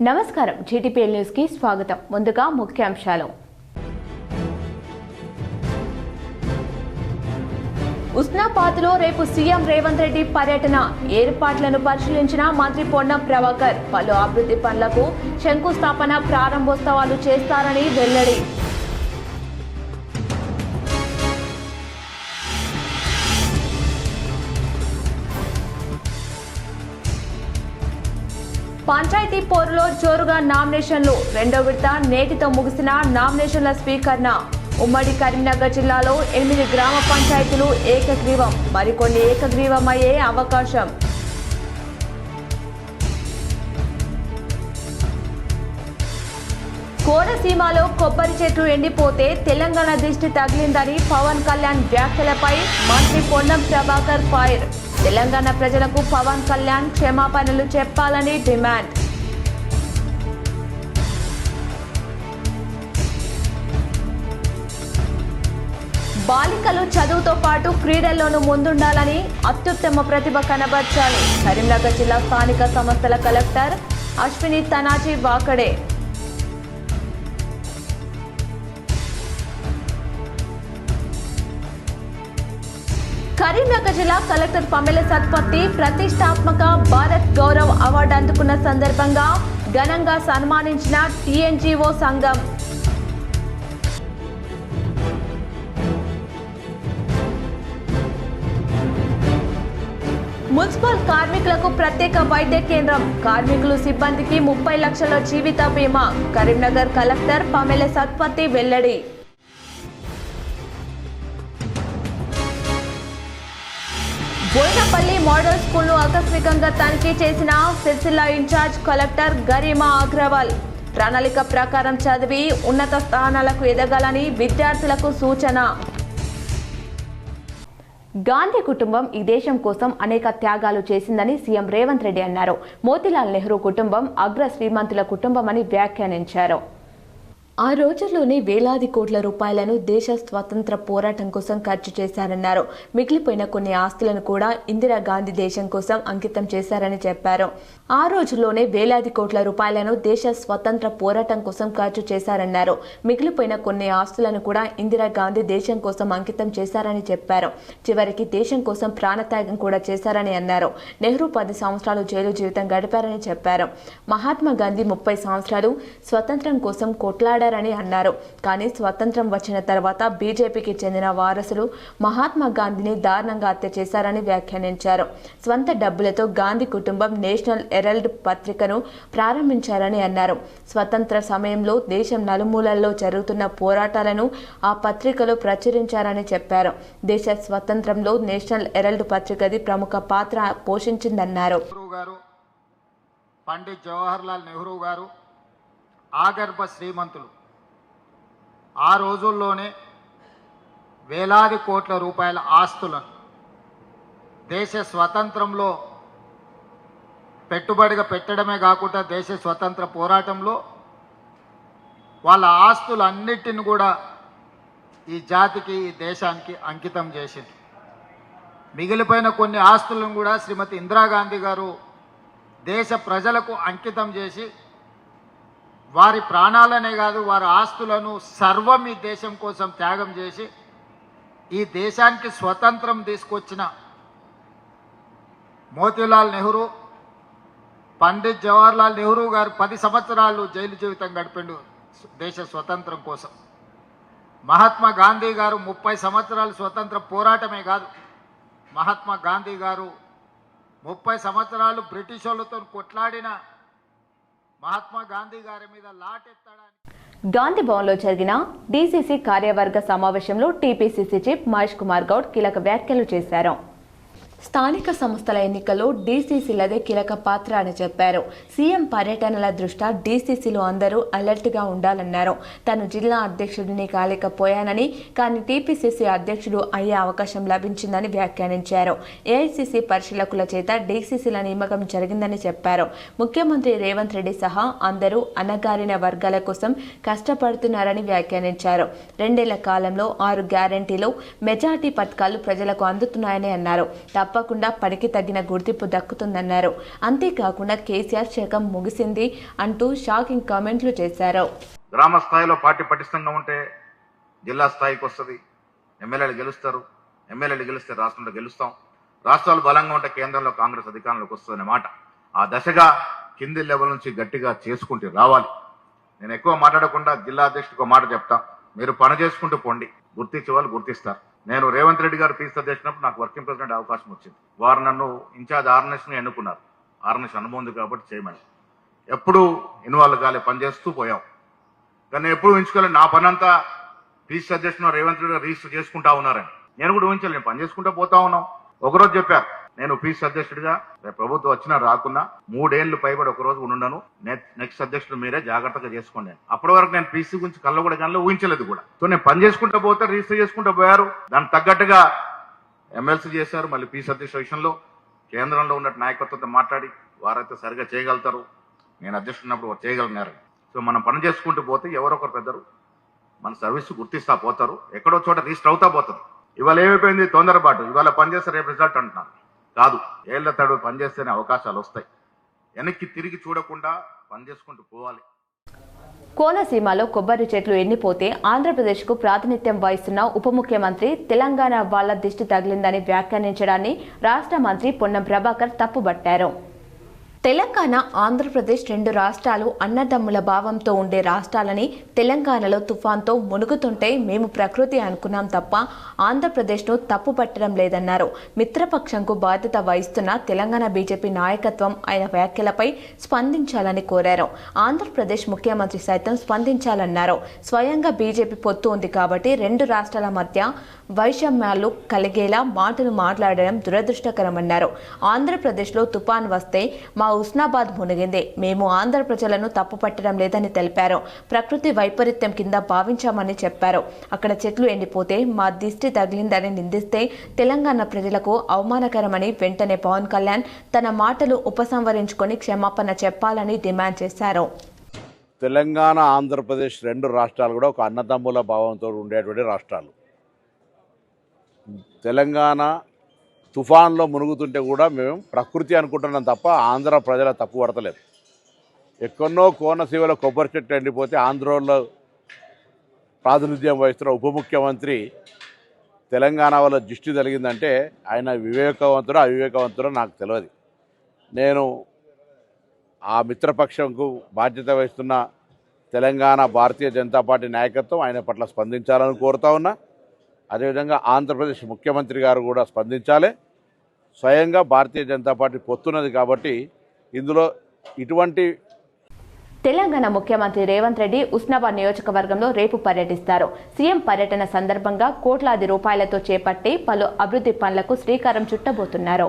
నమస్కారం GTPL news కి స్వాగతం. ముందుగా ముఖ్యాంశాలు. ఉస్నాబాద్లో రేపు సీఎం రేవంత్ రెడ్డి పర్యటన. ఏర్పాట్లను పరిశీలించిన మంత్రి పొన్నం ప్రభాకర్. పలు అభివృద్ధి పనులకు శంకుస్థాపన ప్రారంభోత్సవాలు చేస్తారని వెల్లడి. పంచాయతీ పోరులో జోరుగా నామినేషన్లు. రెండో విడత నేటితో ముగిసిన నామినేషన్ల స్వీకరణ. ఉమ్మడి కరీంనగర్ జిల్లాలో 8 గ్రామ పంచాయతీలు ఏకగ్రీవం, మరికొన్ని ఏకగ్రీవమయ్యే అవకాశం. కోనసీమలో కొబ్బరి చెట్లు ఎండిపోతే తెలంగాణ దిష్టి తగిలిందని పవన్ కళ్యాణ్ వ్యాఖ్యలపై మంత్రి పొన్నం ప్రభాకర్ ఫైర్. తెలంగాణ ప్రజలకు పవన్ కళ్యాణ్ క్షమాపణలు చెప్పాలని డిమాండ్. బాలికలు చదువుతో పాటు క్రీడల్లోనూ ముందుండాలని, అత్యుత్తమ ప్రతిభ కనబర్చాలి. కరీంనగర్ జిల్లా స్థానిక సంస్థల కలెక్టర్ అశ్విని తనాజీ వాకడే. కరీంనగర్ జిల్లా కలెక్టర్ పమెల సత్పతి ప్రతిష్టాత్మక భారత్ గౌరవ్ అవార్డు అందుకున్న సందర్భంగా ఘనంగా సన్మానించిన టీఎన్జీఓ సంఘం. మున్సిపల్ కార్మికులకు ప్రత్యేక వైద్య కేంద్రం. కార్మికులు సిబ్బందికి 30 లక్షల జీవిత బీమా. కరీంనగర్ కలెక్టర్ పమెల సత్పతి వెల్లడి. బోయినపల్లి మోడల్ స్కూల్ను ఆకస్మికంగా తనిఖీ చేసిన సిరిసిల్ల ఇన్ఛార్జ్ కలెక్టర్ గరిమా అగ్రవాల్. ప్రణాళిక ప్రకారం చదివి ఉన్నత స్థానాలకు ఎదగాలని విద్యార్థులకు సూచన. గాంధీ కుటుంబం ఈ దేశం కోసం అనేక త్యాగాలు చేసిందని సీఎం రేవంత్ రెడ్డి అన్నారు. మోతీలాల్ నెహ్రూ కుటుంబం అగ్ర శ్రీమంతుల కుటుంబమని వ్యాఖ్యానించారు. ఆ రోజుల్లోనే వేలాది కోట్ల రూపాయలను దేశ స్వాతంత్ర పోరాటం కోసం ఖర్చు చేశారన్నారు. మిగిలిపోయిన కొన్ని ఆస్తులను కూడా ఇందిరాగాంధీ దేశం కోసం అంకితం చేశారని చెప్పారు. ఆ రోజుల్లోనే వేలాది కోట్ల రూపాయలను దేశ స్వతంత్ర పోరాటం కోసం ఖర్చు చేశారన్నారు. మిగిలిపోయిన కొన్ని ఆస్తులను కూడా ఇందిరాగాంధీ దేశం కోసం అంకితం చేశారని చెప్పారు. చివరికి దేశం కోసం ప్రాణత్యాగం కూడా చేశారని అన్నారు. నెహ్రూ 10 సంవత్సరాలు జైలు జీవితం గడిపారని చెప్పారు. మహాత్మా గాంధీ 30 సంవత్సరాలు స్వతంత్రం కోసం కొట్లాడారని అన్నారు. కానీ స్వతంత్రం వచ్చిన తర్వాత బీజేపీకి చెందిన వారసులు మహాత్మా గాంధీని దారుణంగా హత్య చేశారని వ్యాఖ్యానించారు. స్వంత డబ్బులతో గాంధీ కుటుంబం నేషనల్ హెరాల్డ్ పత్రికను ప్రారంభించారని అన్నారు. స్వతంత్ర సమయంలో దేశం నలుమూలల్లో జరుగుతున్న పోరాటాలను ఆ పత్రికలో ప్రచురించారని చెప్పారు. దేశ స్వతంత్రంలో నేషనల్ హెరాల్డ్ పత్రికది ప్రముఖ పాత్ర పోషించిందన్నారు. పండిత్ జవహర్లాల్ నెహ్రూ గారు ఆగర్భ శ్రీమంతులు. ఆ రోజుల్లోనే వేలాది కోట్ల రూపాయల ఆస్తులను దేశ స్వతంత్రంలో పెట్టుబడిగా పెట్టడమే కాకుండా దేశ స్వతంత్ర పోరాటంలో వాళ్ళ ఆస్తులన్నిటిని కూడా ఈ జాతికి, ఈ దేశానికి అంకితం చేసింది. మిగిలిపోయిన కొన్ని ఆస్తులను కూడా శ్రీమతి ఇందిరాగాంధీ గారు దేశ ప్రజలకు అంకితం చేసి వారి ప్రాణాలనే కాదు వారి ఆస్తులను సర్వం ఈ దేశం కోసం త్యాగం చేసి ఈ దేశానికి స్వతంత్రం తీసుకొచ్చిన మోతీలాల్ నెహ్రూ, పండిత్ జవహర్లాల్ నెహ్రూ గారు 10 సంవత్సరాలు జైలు జీవితం గడిపిండు దేశ స్వతంత్రం కోసం. మహాత్మా గాంధీ గారు 30 సంవత్సరాలు స్వతంత్ర పోరాటమే కాదు, మహాత్మా గాంధీ గారు 30 సంవత్సరాలు బ్రిటిష్ వాళ్ళతో కొట్లాడిన మహాత్మా గాంధీ గారి మీద లాటెత్తడానికి గాంధీ భవన్లో జరిగిన డీసీసీ కార్యవర్గ సమావేశంలో టీపీసీసీ చీఫ్ మహేష్ కుమార్ గౌడ్ కీలక వ్యాఖ్యలు చేశారు. స్థానిక సంస్థల ఎన్నికల్లో డీసీసీలదే కీలక పాత్ర అని చెప్పారు. సీఎం పర్యటనల దృష్ట్యా డీసీసీలో అందరూ అలర్ట్గా ఉండాలన్నారు. తాను జిల్లా అధ్యక్షుడిని కాలేకపోయానని, కానీ టీపీసీసీ అధ్యక్షుడు అయ్యే అవకాశం లభించిందని వ్యాఖ్యానించారు. ఏఐసీసీ పరిశీలకుల చేత డీసీసీల నియామకం జరిగిందని చెప్పారు. ముఖ్యమంత్రి రేవంత్ రెడ్డి సహా అందరూ అణగారిన వర్గాల కోసం కష్టపడుతున్నారని వ్యాఖ్యానించారు. 2 ఏళ్ల కాలంలో 6 గ్యారంటీలు మెజార్టీ పథకాలు ప్రజలకు అందుతున్నాయని అన్నారు. తప్పకుండా పనికి తగిన గుర్తింపు దక్కుతుందన్నారు. అంతేకాకుండా కేసీఆర్ శకం ముగిసింది అంటూ షాకింగ్ కామెంట్లు చేశారు. గ్రామ స్థాయిలో పార్టీ పటిష్టంగా ఉంటే జిల్లా స్థాయికి వస్తుంది, ఎమ్మెల్యేలు గెలుస్తారు, ఎమ్మెల్యేలు గెలిస్తే రాష్ట్రంలో గెలుస్తాం, రాష్ట్రాలు బలంగా ఉంటే కేంద్రంలో కాంగ్రెస్ అధికారంలోకి వస్తుందనే మాట. ఆ దశగా కింది లెవెల్ నుంచి గట్టిగా చేసుకుంటూ రావాలి. నేను ఎక్కువ మాట్లాడకుండా జిల్లా అధ్యక్షుడికి మాట చెప్తా, మీరు పని చేసుకుంటూ పోండి, గుర్తించే వాళ్ళు గుర్తిస్తారు. నేను రేవంత్ రెడ్డి గారు పీసీ అధ్యక్షుడినప్పుడు నాకు వర్కింగ్ ప్రెసిడెంట్ అవకాశం వచ్చింది. వారు నన్ను ఇన్ఛార్జ్ ఆర్ఎన్ఎస్ని ఎన్నుకున్నారు. ఆర్ఎన్ఎస్ అనుభవం ఉంది కాబట్టి చేయమని ఎప్పుడు ఇన్వాల్వ్ కాలే, పనిచేస్తూ పోయాం. కానీ ఎప్పుడు ఊహించుకోలేదు నా పని అంతా పీసీ అధ్యక్షుడు రేవంత్ రెడ్డి గారు రిజిస్టర్ చేసుకుంటా ఉన్నారని. నేను కూడా ఊహించలేదు, నేను పని చేసుకుంటూ పోతా ఉన్నాం. ఒకరోజు చెప్పారు, నేను పీసీ అధ్యక్షుడిగా రేపు ప్రభుత్వం వచ్చినా రాకున్నా 3 ఏళ్లు పైబడి ఒకరోజు ఉండను, నెక్స్ట్ అధ్యక్షుడు మీరే జాగ్రత్తగా చేసుకోండి. అప్పటి వరకు నేను పీసీ గురించి కళ్ళ కూడా కానీ ఊహించలేదు కూడా. సో నేను పని చేసుకుంటూ పోతే రిజిస్టర్ చేసుకుంటూ పోయారు. దానికి తగ్గట్టుగా ఎమ్మెల్సీ చేశారు. మళ్ళీ పీసీ అధ్యక్షుల విషయంలో కేంద్రంలో ఉన్న నాయకత్వంతో మాట్లాడి వారైతే సరిగా చేయగలుగుతారు, నేను అధ్యక్షుడు వారు చేయగలిగినారు. సో మనం పని చేసుకుంటూ పోతే ఎవరొకరు పెద్దరు మన సర్వీస్ గుర్తిస్తా పోతారు, ఎక్కడో చోట రిజిస్టర్ అవుతా పోతుంది. ఇవాళ ఏమైపోయింది తొందరపాటు, ఇవాళ పనిచేస్తే రేపు రిజల్ట్ అంటున్నారు. కాదు, ఏళ్ల తడు పనిచేస్తేనే అవకాశాలు వస్తాయి. వెనక్కి తిరిగి చూడకుండా పనిచేసుకుంటూ పోవాలి. కోనసీమలో కొబ్బరి చెట్లు ఎండిపోతే ఆంధ్రప్రదేశ్కు ప్రాతినిధ్యం వహిస్తున్న ఉప ముఖ్యమంత్రి తెలంగాణ వాళ్ల దిష్టి తగిలిందని వ్యాఖ్యానించడాన్ని రాష్ట్ర మంత్రి పొన్నం ప్రభాకర్ తప్పుబట్టారు. తెలంగాణ, ఆంధ్రప్రదేశ్ 2 రాష్ట్రాలు అన్నదమ్ముల భావంతో ఉండే రాష్ట్రాలని తెలంగాణలో తుఫాన్తో మునుగుతుంటే మేము ప్రకృతి అనుకున్నాం తప్ప ఆంధ్రప్రదేశ్ను తప్పు పట్టడం లేదన్నారు. మిత్రపక్షంకు బాధ్యత వహిస్తున్న తెలంగాణ బీజేపీ నాయకత్వం ఆయన వ్యాఖ్యలపై స్పందించాలని కోరారు. ఆంధ్రప్రదేశ్ ముఖ్యమంత్రి సైతం స్పందించాలన్నారు. స్వయంగా బీజేపీ పొత్తు ఉంది కాబట్టి 2 రాష్ట్రాల మధ్య వైషమ్యాలు కలిగేలా మాటలు మాట్లాడడం దురదృష్టకరమన్నారు. ఆంధ్రప్రదేశ్లో తుఫాన్ వస్తే మా ఉస్నాబాద్ మునిగింది, మేము ఆంధ్ర ప్రజలను తప్పు పట్టడం లేదని తెలిపారు. ప్రకృతి వైపరీత్యం కింద భావించామని చెప్పారు. అక్కడ చెట్లు ఎండిపోతే మా దిష్టి తగిలిందని నిందిస్తే తెలంగాణ ప్రజలకు అవమానకరమని వెంటనే పవన్ కళ్యాణ్ తన మాటలు ఉపసంహరించుకొని క్షమాపణ చెప్పాలని డిమాండ్ చేశారు. తెలంగాణ, ఆంధ్రప్రదేశ్ 2 రాష్ట్రాలు కూడా ఒక అన్నదమ్ముల భావంతో ఉండేటువంటి రాష్ట్రాలు. తెలంగాణ తుఫాన్లో మునుగుతుంటే కూడా మేము ప్రకృతి అనుకుంటున్నాం తప్ప ఆంధ్ర ప్రజల తప్పు పడతలేదు. ఎక్కడో కోనసీమలో కొబ్బరి చెట్టు ఎండిపోతే ఆంధ్రలో ప్రాతినిధ్యం వహిస్తున్న ఉప ముఖ్యమంత్రి తెలంగాణ వల్ల దృష్టి కలిగిందంటే ఆయన వివేకవంతుడో అవివేకవంతుడో నాకు తెలియదు. నేను ఆ మిత్రపక్షంకు బాధ్యత వహిస్తున్న తెలంగాణ భారతీయ జనతా పార్టీ నాయకత్వం ఆయన పట్ల స్పందించాలని కోరుతా ఉన్నా. అదేవిధంగా ఆంధ్రప్రదేశ్ ముఖ్యమంత్రి గారు కూడా స్పందించాలి. స్వయంగా భారతీయ జనతా పార్టీ పొత్తున్నది కాబట్టి ఇందులో ఇటువంటి. తెలంగాణ ముఖ్యమంత్రి రేవంత్ రెడ్డి ఉస్నాబాద్ నియోజకవర్గంలో రేపు పర్యటిస్తారు. సీఎం పర్యటన సందర్భంగా కోట్లాది రూపాయలతో చేపట్టి పలు అభివృద్ధి పనులకు శ్రీకారం చుట్టబోతున్నారు.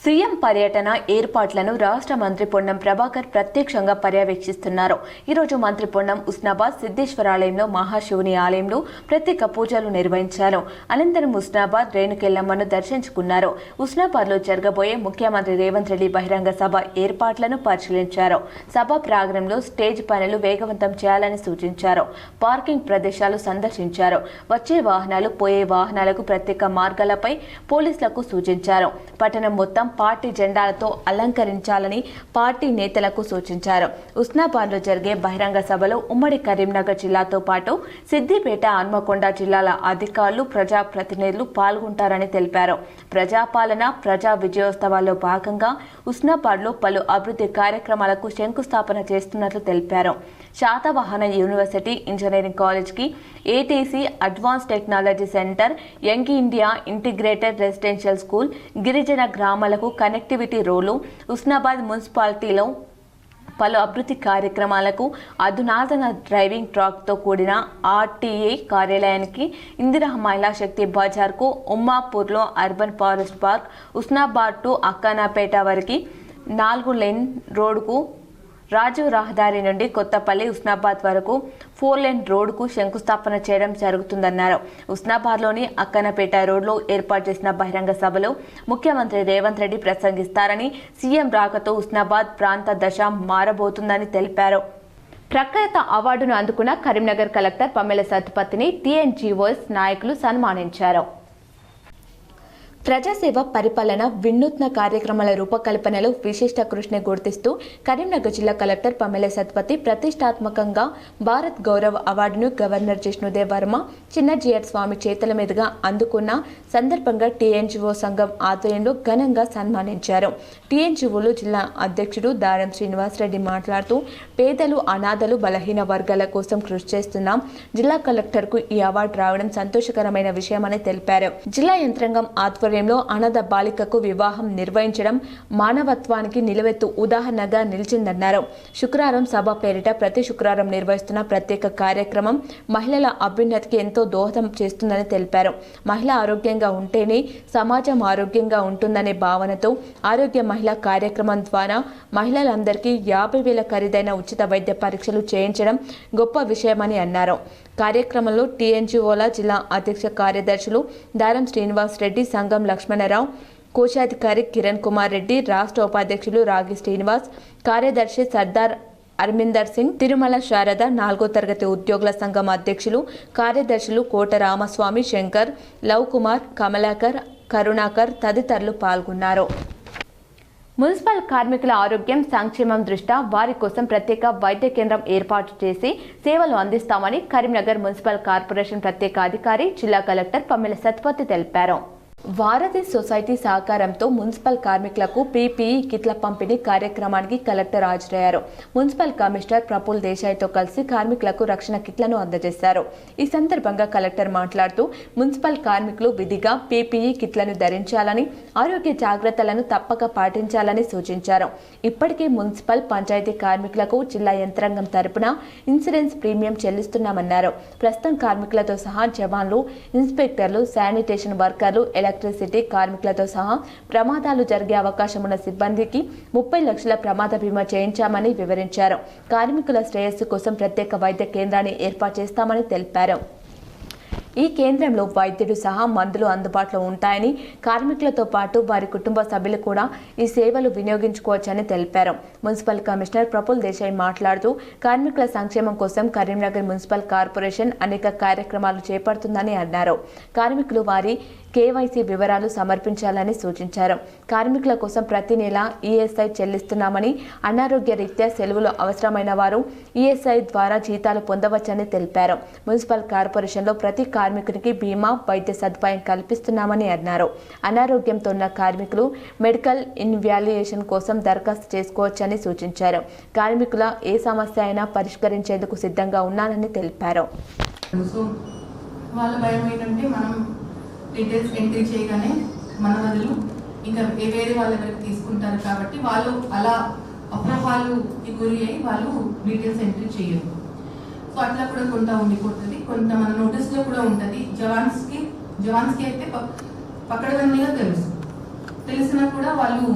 సీఎం పర్యటన ఏర్పాట్లను రాష్ట్ర మంత్రి పొన్నం ప్రభాకర్ ప్రత్యక్షంగా పర్యవేక్షిస్తున్నారు. ఈరోజు మంత్రి పొన్నం ఉస్నాబాద్ సిద్ధేశ్వరాలయంలో మహాశివుని ఆలయంలో ప్రత్యేక పూజలు నిర్వహించారు. అనంతరం ఉస్నాబాద్ రేణుకెళ్లమ్మను దర్శించుకున్నారు. ఉస్నాబాద్లో జరగబోయే ముఖ్యమంత్రి రేవంత్ రెడ్డి బహిరంగ సభ ఏర్పాట్లను పరిశీలించారు. సభ ప్రాంగణంలో స్టేజ్ పనులు వేగవంతం చేయాలని సూచించారు. పార్కింగ్ ప్రదేశాలు సందర్శించారు. వచ్చే వాహనాలు, పోయే వాహనాలకు ప్రత్యేక మార్గాలపై పోలీసులకు సూచించారు. పట్టణం మొత్తం పార్టీ జెండాలతో అలంకరించాలని పార్టీ నేతలకు సూచించారు. ఉస్నాబాద్లో జరిగే బహిరంగ సభలో ఉమ్మడి కరీంనగర్ జిల్లాతో పాటు సిద్దిపేట, హన్మకొండ జిల్లాల అధికారులు, ప్రజాప్రతినిధులు పాల్గొంటారని తెలిపారు. ప్రజాపాలన, ప్రజా విజయోత్సవాల్లో భాగంగా ఉస్నాబాద్లో పలు అభివృద్ధి కార్యక్రమాలకు శంకుస్థాపన చేస్తున్నట్లు తెలిపారు. శాతవాహన యూనివర్సిటీ, ఇంజనీరింగ్ కాలేజ్కి, ATC advance technology centre, young India integrated residential school, గిరిజన గ్రామాలకు కనెక్టివిటీ రోడ్లు, ఉస్నాబాద్ మున్సిపాలిటీలో పలు అభివృద్ధి కార్యక్రమాలకు అధునాతన డ్రైవింగ్ ట్రాక్తో కూడిన ఆర్టీఏ కార్యాలయానికి, ఇందిరా మహిళా శక్తి బజార్కు, ఉమ్మాపూర్లో urban forest park, Usnabad to Akkannapet వరకు 4 లేన్ రోడ్డుకు, రాజు రహదారి నుండి కొత్తపల్లి, ఉస్నాబాద్ వరకు 4 లేన్ రోడ్డుకు శంకుస్థాపన చేయడం జరుగుతుందన్నారు. ఉస్నాబాద్లోని అక్కనపేట రోడ్లో ఏర్పాటు చేసిన బహిరంగ సభలో ముఖ్యమంత్రి రేవంత్ రెడ్డి ప్రసంగిస్తారని, సీఎం రాకతో ఉస్నాబాద్ ప్రాంత దశ మారబోతుందని తెలిపారు. ప్రఖ్యాత అవార్డును అందుకున్న కరీంనగర్ కలెక్టర్ పమ్మెల సత్పతిని టీఎన్జీఓఎస్ నాయకులు సన్మానించారు. ప్రజాసేవ పరిపాలన వినూత్న కార్యక్రమాల రూపకల్పనలో విశిష్ట కృషిని గుర్తిస్తూ కరీంనగర్ జిల్లా కలెక్టర్ పమెల సత్పతి ప్రతిష్టాత్మకంగా భారత్ గౌరవ్ అవార్డును గవర్నర్ జిష్ణుదేవ్ వర్మ చిన్నజీయర్ స్వామి చేతుల మీదుగా అందుకున్న సందర్భంగా టీఎన్జీఓ సంఘం ఆధ్వర్యంలో ఘనంగా సన్మానించారు. టీఎన్జీఓలు జిల్లా అధ్యక్షుడు దారం శ్రీనివాసరెడ్డి మాట్లాడుతూ పేదలు, అనాథలు, బలహీన వర్గాల కోసం కృషి చేస్తున్నాం. జిల్లా కలెక్టర్కు ఈ అవార్డు రావడం సంతోషకరమైన విషయమని తెలిపారు. జిల్లా యంత్రాంగం ఆధ్వర్యంలో అనాథ బాలికకు వివాహం నిర్వహించడం మానవత్వానికి నిలువెత్తు ఉదాహరణగా నిలిచిందన్నారు. శుక్రవారం సభ పేరిట ప్రతి శుక్రవారం నిర్వహిస్తున్న ప్రత్యేక కార్యక్రమం మహిళల అభ్యున్నతికి ఎంతో దోహదం చేస్తుందని తెలిపారు. మహిళ ఆరోగ్యంగా ఉంటేనే సమాజం ఆరోగ్యంగా ఉంటుందనే భావనతో ఆరోగ్య మహిళ కార్యక్రమం ద్వారా మహిళలందరికీ 50,000 ఖరీదైన ఉచిత వైద్య పరీక్షలు చేయించడం గొప్ప విషయమని అన్నారు. కార్యక్రమంలో టీఎన్జీఓల జిల్లా అధ్యక్ష కార్యదర్శులు దారం శ్రీనివాస్ రెడ్డి, సంఘం లక్ష్మణరావు, కోశాధికారి కిరణ్ కుమార్ రెడ్డి, రాష్ట్ర ఉపాధ్యక్షులు రాగి శ్రీనివాస్, కార్యదర్శి సర్దార్ అర్మిందర్ సింగ్, తిరుమల శారద, 4వ తరగతి ఉద్యోగుల సంఘం అధ్యక్షులు, కార్యదర్శులు కోట రామస్వామి, శంకర్, లవ్ కుమార్, కమలాకర్, కరుణాకర్ తదితరులు పాల్గొన్నారు. మున్సిపల్ కార్మికుల ఆరోగ్యం, సంక్షేమం దృష్ట్యా వారి కోసం ప్రత్యేక వైద్య కేంద్రం ఏర్పాటు చేసి సేవలు అందిస్తామని కరీంనగర్ మున్సిపల్ కార్పొరేషన్ ప్రత్యేక అధికారి జిల్లా కలెక్టర్ పమెల సత్పతి తెలిపారు. వారధి సొసైటీ సహకారంతో మున్సిపల్ కార్మికులకు పీపీఈ కిట్ల పంపిణీ కార్యక్రమానికి కలెక్టర్ హాజరయ్యారు. మున్సిపల్ కమిషనర్ ప్రఫుల్ దేశాయ్తో కలిసి కార్మికులకు రక్షణ కిట్లను అందజేశారు. ఈ సందర్భంగా కలెక్టర్ మాట్లాడుతూ మున్సిపల్ కార్మికులు విధిగా పీపీఈ కిట్లను ధరించాలని, ఆరోగ్య జాగ్రత్తలను తప్పక పాటించాలని సూచించారు. ఇప్పటికే మున్సిపల్, పంచాయతీ కార్మికులకు జిల్లా యంత్రాంగం తరపున ఇన్సూరెన్స్ ప్రీమియం చెల్లిస్తున్నామన్నారు. ప్రస్తుతం కార్మికులతో సహా జవాన్లు, ఇన్స్పెక్టర్లు, శానిటేషన్ వర్కర్లు, ఎలక్ట్రిసిటీ కార్మికులతో సహా ప్రమాదాలు జరిగే అవకాశం ఉన్న సిబ్బందికి 30 లక్షల ప్రమాద బీమా చేయించామని వివరించారు. కార్మికుల శ్రేయస్సు కోసం ప్రత్యేక వైద్య కేంద్రాన్ని ఏర్పాటు చేస్తామని తెలిపారు. ఈ కేంద్రంలో వైద్యుడు సహా మందులు అందుబాటులో ఉంటాయని, కార్మికులతో పాటు వారి కుటుంబ సభ్యులు కూడా ఈ సేవలు వినియోగించుకోవచ్చని తెలిపారు. మున్సిపల్ కమిషనర్ ప్రఫుల్ దేశాయ్ మాట్లాడుతూ కార్మికుల సంక్షేమం కోసం కరీంనగర్ మున్సిపల్ కార్పొరేషన్ అనేక కార్యక్రమాలు చేపడుతుందని అన్నారు. కార్మికులు వారి కేవైసీ వివరాలు సమర్పించాలని సూచించారు. కార్మికుల కోసం ప్రతి నెల ఈఎస్ఐ చెల్లిస్తున్నామని, అనారోగ్య రీత్యా సెలవులు అవసరమైన వారు ఈఎస్ఐ ద్వారా జీతాలు పొందవచ్చని తెలిపారు. మున్సిపల్ కార్పొరేషన్లో ప్రతి కార్మికునికి బీమా, వైద్య సదుపాయం కల్పిస్తున్నామని అన్నారు. అనారోగ్యంతో ఉన్న కార్మికులు మెడికల్ ఇన్వాల్యుయేషన్ కోసం దరఖాస్తు చేసుకోవచ్చని సూచించారు. కార్మికుల ఏ సమస్య అయినా పరిష్కరించేందుకు సిద్ధంగా ఉన్నానని తెలిపారు. వాళ్ళ భయం ఏంటంటే మనం డీటెయిల్స్ ఎంట్రీ చేయగానే మన బదులు ఇంకా వేరే వాళ్ళ దగ్గరికి తీసుకుంటారు కాబట్టి వాళ్ళు అలా అపోహాలుకి గురి అయ్యి వాళ్ళు డీటెయిల్స్ ఎంట్రీ చేయరు. సో అట్లా కూడా కొంత ఉండిపోతుంది. కొంత మన నోటీస్లో కూడా ఉంటుంది. జవాన్స్కి అయితే పక్కడదన్నీగా తెలిసినా కూడా వాళ్ళు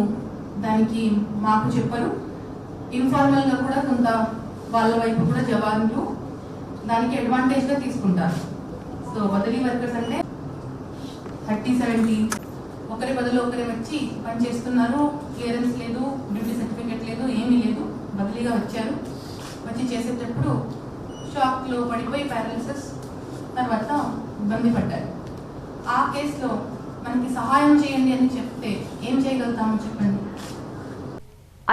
దానికి మాకు చెప్పరు. ఇన్ఫార్మల్గా కూడా కొంత వాళ్ళ వైపు కూడా జవాన్లు దానికి అడ్వాంటేజ్గా తీసుకుంటారు. సో బదిలీ వర్కర్స్ అంటే 30-70 ఒకరి బదులు ఒకరి వచ్చి పనిచేస్తున్నారు. క్లియరెన్స్ లేదు, డ్యూటీ సర్టిఫికేట్ లేదు, ఏమీ లేదు. బదిలీగా వచ్చారు. వచ్చి చేసేటప్పుడు షాక్లో పడిపోయి పారాలిసిస్ తర్వాత ఇబ్బంది పడ్డారు. ఆ కేసులో మనకి సహాయం చేయండి అని చెప్తే ఏం చేయగలుగుతామో చెప్పండి.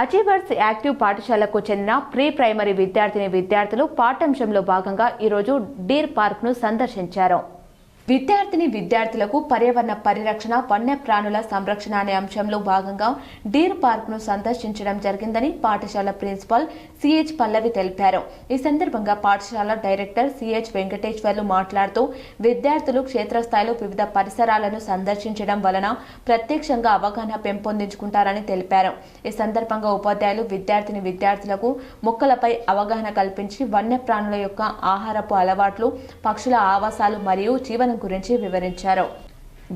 అచీవర్స్ యాక్టివ్ పాఠశాలకు చెందిన ప్రీ ప్రైమరీ విద్యార్థులు పాఠ్యాంశంలో భాగంగా ఈరోజు డీర్ పార్క్ను సందర్శించారు. విద్యార్థులకు పర్యావరణ పరిరక్షణ, వన్యప్రాణుల సంరక్షణ అనే అంశంలో భాగంగా డీర్ పార్క్ను సందర్శించడం జరిగిందని పాఠశాల ప్రిన్సిపాల్ సిహెచ్ పల్లవి తెలిపారు. ఈ సందర్భంగా పాఠశాల డైరెక్టర్ సిహెచ్ వెంకటేశ్వర్లు మాట్లాడుతూ విద్యార్థులు క్షేత్రస్థాయిలో వివిధ పరిసరాలను సందర్శించడం వలన ప్రత్యక్షంగా అవగాహన పెంపొందించుకుంటారని తెలిపారు. ఈ సందర్భంగా ఉపాధ్యాయులు విద్యార్థులకు మొక్కలపై అవగాహన కల్పించి వన్యప్రాణుల యొక్క ఆహారపు అలవాట్లు, పక్షుల ఆవాసాలు మరియు జీవనం గురించి వివరించారు.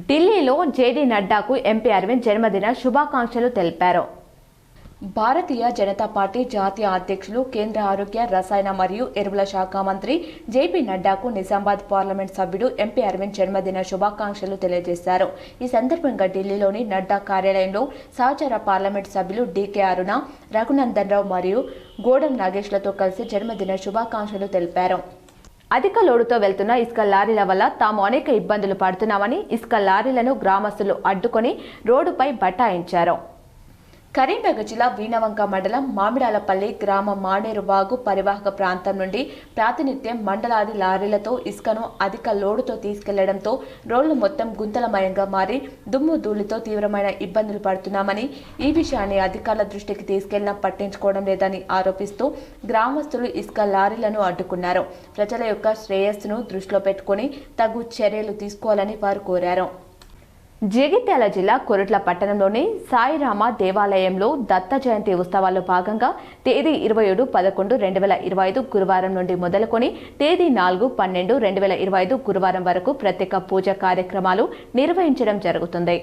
ఢిల్లీలో జేడీ నడ్డాకు ఎంపీ అరవింద్ జన్మదిన శుభాకాంక్షలు తెలిపారు. భారతీయ జనతా పార్టీ జాతీయ అధ్యక్షులు, కేంద్ర ఆరోగ్య, రసాయన మరియు ఎరువుల శాఖ మంత్రి జేపీ నడ్డాకు నిజామాబాద్ పార్లమెంట్ సభ్యుడు ఎంపీ అరవింద్ జన్మదిన శుభాకాంక్షలు తెలియజేశారు. ఈ సందర్భంగా ఢిల్లీలోని నడ్డా కార్యాలయంలో సహచర పార్లమెంట్ సభ్యులు డీకే అరుణ, రఘునందన్ రావు మరియు గోడం నాగేష్లతో కలిసి జన్మదిన శుభాకాంక్షలు తెలిపారు. అధిక లోడుతో వెళ్తున్న ఇసుక లారీల వల్ల తాము అనేక ఇబ్బందులు పడుతున్నామని ఇసుక లారీలను గ్రామస్తులు అడ్డుకొని రోడ్డుపై బటాయించారు. కరీంనగర్ జిల్లా వీణవంక మండలం మామిడాలపల్లి గ్రామ మానేరు వాగు పరివాహక ప్రాంతం నుండి ప్రాతినిధ్యం మండలాది లారీలతో ఇసుకను అధిక లోడుతో తీసుకెళ్లడంతో రోడ్లు మొత్తం గుంతలమయంగా మారి దుమ్ము ధూళితో తీవ్రమైన ఇబ్బందులు పడుతున్నామని, ఈ విషయాన్ని అధికారుల దృష్టికి తీసుకెళ్లినా పట్టించుకోవడం లేదని ఆరోపిస్తూ గ్రామస్తులు ఇసుక లారీలను అడ్డుకున్నారు. ప్రజల యొక్క శ్రేయస్సును దృష్టిలో పెట్టుకుని తగు చర్యలు తీసుకోవాలని వారు కోరారు. జగిత్యాల జిల్లా కొరుట్ల పట్టణంలోని సాయిరామ దేవాలయంలో దత్త జయంతి ఉత్సవాల్లో భాగంగా తేదీ 27/11/2025 గురువారం నుండి మొదలుకొని తేదీ 4/12/2025 గురువారం వరకు ప్రత్యేక పూజ కార్యక్రమాలు నిర్వహించడం జరుగుతుంది.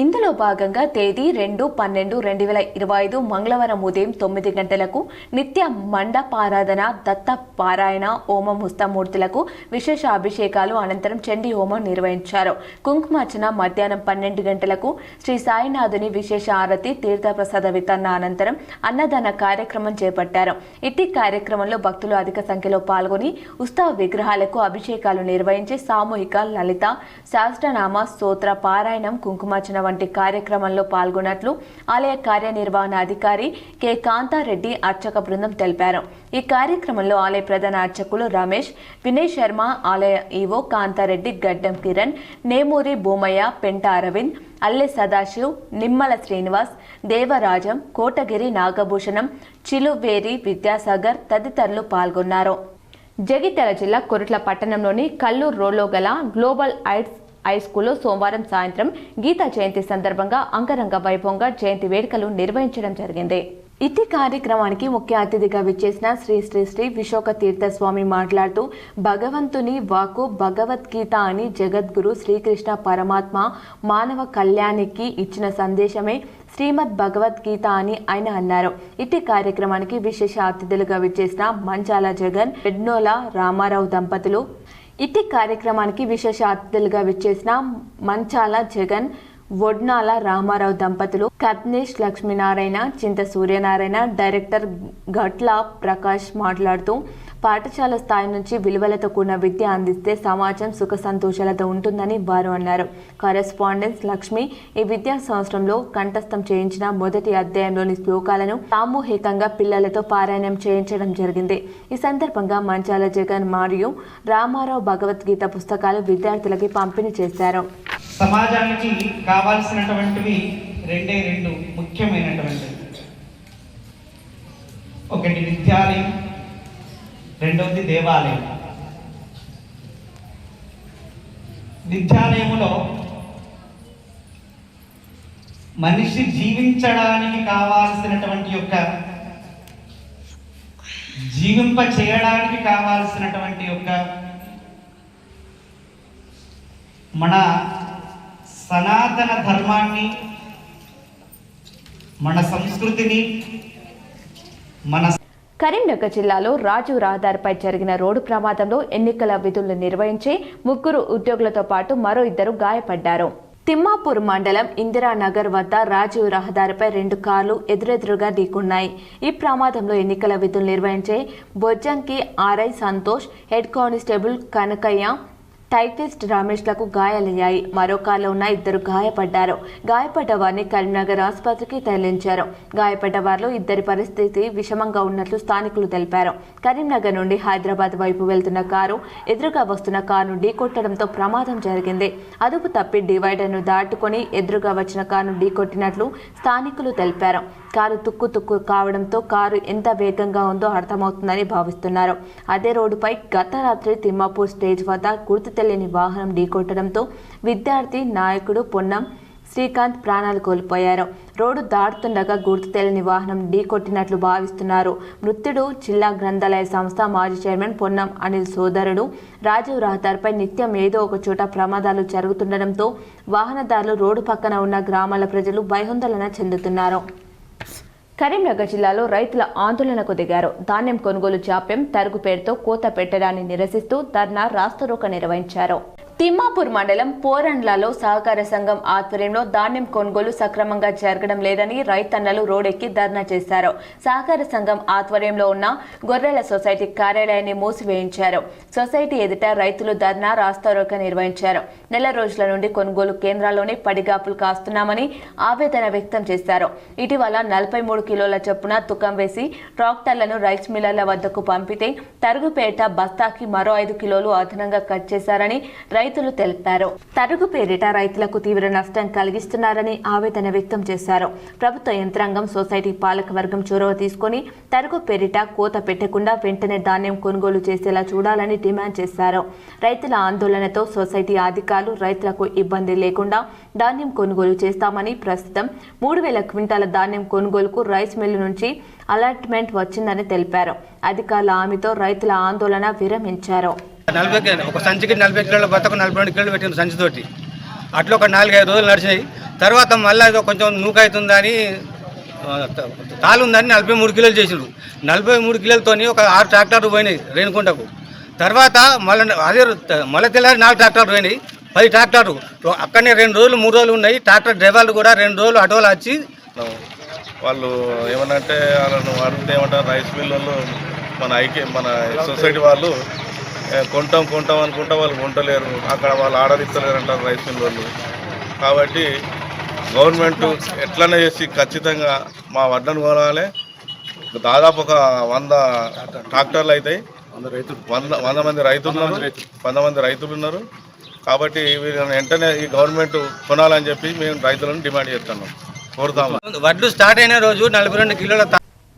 ఇందులో భాగంగా తేదీ 2/12/2025 మంగళవారం ఉదయం 9 గంటలకు నిత్య మండపారాధన, దత్త పారాయణ, హోమం, హస్తమూర్తులకు విశేష అభిషేకాలు, అనంతరం చండీ హోమం నిర్వహించారు. కుంకుమార్చన మధ్యాహ్నం 12 గంటలకు శ్రీ సాయినాథుని విశేష ఆరతి, తీర్థప్రసాద వితరణ అనంతరం అన్నదాన కార్యక్రమం చేపట్టారు. ఇట్టి కార్యక్రమంలో భక్తులు అధిక సంఖ్యలో పాల్గొని ఉత్సవ విగ్రహాలకు అభిషేకాలు నిర్వహించి సామూహిక లలిత సహస్రనామ స్తోత్ర పారాయణం, కుంకుమార్చన వంటి కార్యక్రమంలో పాల్గొన్నట్లు ఆలయ కార్యనిర్వహణ అధికారి కె కాంతారెడ్డి అర్చక బృందం తెలిపారు. ఈ కార్యక్రమంలో ఆలయ ప్రధాన అర్చకులు రమేష్, వినయ్ శర్మ, ఆలయ ఈవో కాంతారెడ్డి, గడ్డం కిరణ్, నేమూరి భూమయ్య, పెంట అరవింద్, అల్లె సదాశివ్, నిమ్మల శ్రీనివాస్, దేవరాజం, కోటగిరి నాగభూషణం, చిలువేరి విద్యాసాగర్ తదితరులు పాల్గొన్నారు. జగిత్యాల జిల్లా కొరుట్ల పట్టణంలోని కల్లూరు రోడ్లో గల గ్లోబల్ ఐడ్స్ హై స్కూల్లో సోమవారం సాయంత్రం గీతా జయంతి సందర్భంగా అంగరంగ వైభవంగా జయంతి వేడుకలు నిర్వహించడం జరిగింది. ఇట్టి కార్యక్రమానికి ముఖ్య అతిథిగా విచ్చేసిన శ్రీ శ్రీ శ్రీ విశోక తీర్థస్వామి మాట్లాడుతూ, భగవంతుని వాక్కు భగవద్గీత అని జగద్గురు శ్రీకృష్ణ పరమాత్మ మానవ కళ్యాణానికి ఇచ్చిన సందేశమే శ్రీమద్ భగవద్గీత అని ఆయన అన్నారు. ఇట్టి కార్యక్రమానికి విశేష అతిథులుగా విచ్చేసిన మంచాల జగన్, రెడ్నోల రామారావు దంపతులు, ఇట్టి కార్యక్రమానికి విశేష అతిథులుగా విచ్చేసిన మంచాల జగన్, వడ్నాల రామారావు దంపతులు, కత్నేష్ లక్ష్మీనారాయణ, చింత సూర్యనారాయణ, డైరెక్టర్ గట్ల ప్రకాష్ మాట్లాడుతూ, పాఠశాల స్థాయి నుంచి విలువలతో కూడిన విద్య అందిస్తే సమాజం సుఖ సంతోషాలతో ఉంటుందని వారు అన్నారు. కరెస్పాండెన్స్ లక్ష్మి ఈ విద్యా సంవత్సరంలో కంఠస్థం చేయించిన మొదటి అధ్యాయంలోని శ్లోకాలను సామూహికంగా పిల్లలతో పారాయణం చేయించడం జరిగింది. ఈ సందర్భంగా మంచాల జగన్ మరియు రామారావు భగవద్గీత పుస్తకాలు విద్యార్థులకి పంపిణీ చేశారు. సమాజానికి కావాల్సినటువంటివి రెండు ముఖ్యమైనటువంటివి. ఒకటి విద్యాలయం, రెండవది దేవాలయం. విద్యాలయములో మనిషి జీవించడానికి కావాల్సినటువంటి యొక్క జీవింప చేయడానికి కావాల్సినటువంటి యొక్క మన సనాతన ధర్మాన్ని, మన సంస్కృతిని, మన కరీంనగర్ జిల్లాలో రాజు రహదారిపై జరిగిన రోడ్డు ప్రమాదంలో ఎన్నికల విధులు నిర్వహించే 3 ఉద్యోగులతో పాటు మరో 2 గాయపడ్డారు. తిమ్మాపూర్ మండలం ఇందిరానగర్ వద్ద రాజీవ్ రహదారిపై 2 కార్లు ఎదురెదురుగా ఢీకొన్నాయి. ఈ ప్రమాదంలో ఎన్నికల విధులు నిర్వహించే Bojjanki RI Santosh, head constable Kanakaiah, typist రమేష్లకు గాయాలయ్యాయి. మరో కారులో ఉన్న 2 గాయపడ్డారు. గాయపడ్డ వారిని కరీంనగర్ ఆసుపత్రికి తరలించారు. గాయపడ్డ వారిలో 2 పరిస్థితి విషమంగా ఉన్నట్లు స్థానికులు తెలిపారు. కరీంనగర్ నుండి హైదరాబాద్ వైపు వెళ్తున్న కారు ఎదురుగా వస్తున్న కారును ఢీకొట్టడంతో ప్రమాదం జరిగింది. అదుపు తప్పి డివైడర్ను దాటుకొని ఎదురుగా వచ్చిన కారును ఢీకొట్టినట్లు స్థానికులు తెలిపారు. కారు తుక్కు కావడంతో కారు ఎంత వేగంగా ఉందో అర్థమవుతుందని భావిస్తున్నారు. అదే రోడ్డుపై గత రాత్రి తిమ్మాపూర్ స్టేజ్ వద్ద గుర్తు తెలియని వాహనం ఢీకొట్టడంతో విద్యార్థి నాయకుడు పొన్నం శ్రీకాంత్ ప్రాణాలు కోల్పోయారు. రోడ్డు దాటుతుండగా గుర్తు తెలియని వాహనం ఢీకొట్టినట్లు భావిస్తున్నారు. మృతుడు జిల్లా గ్రంథాలయ సంస్థ మాజీ చైర్మన్ పొన్నం అనిల్ సోదరుడు. రాజీవ్ రహదారిపై నిత్యం ఏదో ఒక చోట ప్రమాదాలు జరుగుతుండటంతో వాహనదారులు రోడ్డు పక్కన ఉన్న గ్రామాల ప్రజలు భయాందోళన చెందుతున్నారు. కరీంనగర్ జిల్లాలో రైతుల ఆందోళనకు దిగారు. ధాన్యం కొనుగోలు జాప్యం, తరుగు పేరుతో కోత పెట్టడాన్ని నిరసిస్తూ ధర్నా, రాస్తారోకో నిర్వహించారు. తిమ్మాపూర్ మండలం పోరండ్లలో సహకార సంఘం ఆధ్వర్యంలో ధాన్యం కొనుగోలు సక్రమంగా జరగడం లేదని రైతన్నలు రోడ్డెక్కి ధర్నా చేశారు. సహకార సంఘం ఆధ్వర్యంలో ఉన్న గొర్రెల సొసైటీ కార్యాలయాన్ని మూసివేయించారు. సొసైటీ ఎదుట రైతులు ధర్నా రాస్తారోకో నిర్వహించారు. నెల రోజుల నుండి కొనుగోలు కేంద్రాల్లోనే పడిగాపులు కాస్తున్నామని ఆవేదన వ్యక్తం చేశారు. ఇటీవల 43 కిలోల చొప్పున తూకం వేసి ట్రాక్టర్లను రైస్ మిల్లర్ల వద్దకు పంపితే తరుగుపేట బస్తాకి మరో 5 కిలోలు అదనంగా కట్ చేశారని రైతులు తెలిపారు. తరుగు పేరిట రైతులకు తీవ్ర నష్టం కలిగిస్తున్నారని ఆవేదన వ్యక్తం చేశారు. ప్రభుత్వ యంత్రాంగం సొసైటీ పాలక వర్గం చొరవ తీసుకుని తరుగు పేరిట కోత పెట్టకుండా వెంటనే ధాన్యం కొనుగోలు చేసేలా చూడాలని డిమాండ్ చేశారు. రైతుల ఆందోళనతో సొసైటీ అధికారులు రైతులకు ఇబ్బంది లేకుండా ధాన్యం కొనుగోలు చేస్తామని, ప్రస్తుతం 3000 క్వింటాల ధాన్యం కొనుగోలుకు రైస్ మిల్లు నుంచి అలాట్మెంట్ వచ్చిందని తెలిపారు. అధికారుల హామీతో రైతుల ఆందోళన విరమించారు. ఒక సంచికి 40 కిలోల బతకు 42 కిలోలు పెట్టిన సంచితోటి అట్లా ఒక 4-5 రోజులు నడిచినాయి. తర్వాత మళ్ళీ ఏదో కొంచెం నూకైతుందని తాలుందని 43 కిలోలు చేసిరు. 43 కిలోలతో ఒక 6 ట్రాక్టర్లు పోయినాయి రేణుకుంటకు. తర్వాత మళ్ళీ తెల్లారి 4 ట్రాక్టర్లు పోయినాయి, 10 ట్రాక్టర్లు అక్కడనే 2 రోజులు 3 రోజులు ఉన్నాయి. ట్రాక్టర్ డ్రైవర్లు కూడా 2 రోజులు ఆటోలు వచ్చి వాళ్ళు ఏమనంటే వాళ్ళను అడిగితే ఏమంటారు, రైస్ మిల్లు మన సొసైటీ వాళ్ళు కొంటాం అనుకుంటా వాళ్ళు కొంటలేరు, అక్కడ వాళ్ళు ఆర్డర్ ఇస్తలేరు అంటారు రైస్ మిల్ వాళ్ళు. కాబట్టి గవర్నమెంట్ ఎట్లనే చేసి ఖచ్చితంగా మా వడ్లను కొనాలి. దాదాపు ఒక 100 ట్రాక్టర్లు అవుతాయి, 100 మంది రైతులు ఉన్నారు. కాబట్టి వీళ్ళని వెంటనే ఈ గవర్నమెంట్ కొనాలని చెప్పి మేము రైతులను డిమాండ్ చేస్తున్నాం, కోరుతాము. వడ్లు స్టార్ట్ అయిన రోజు 42 కిలోల.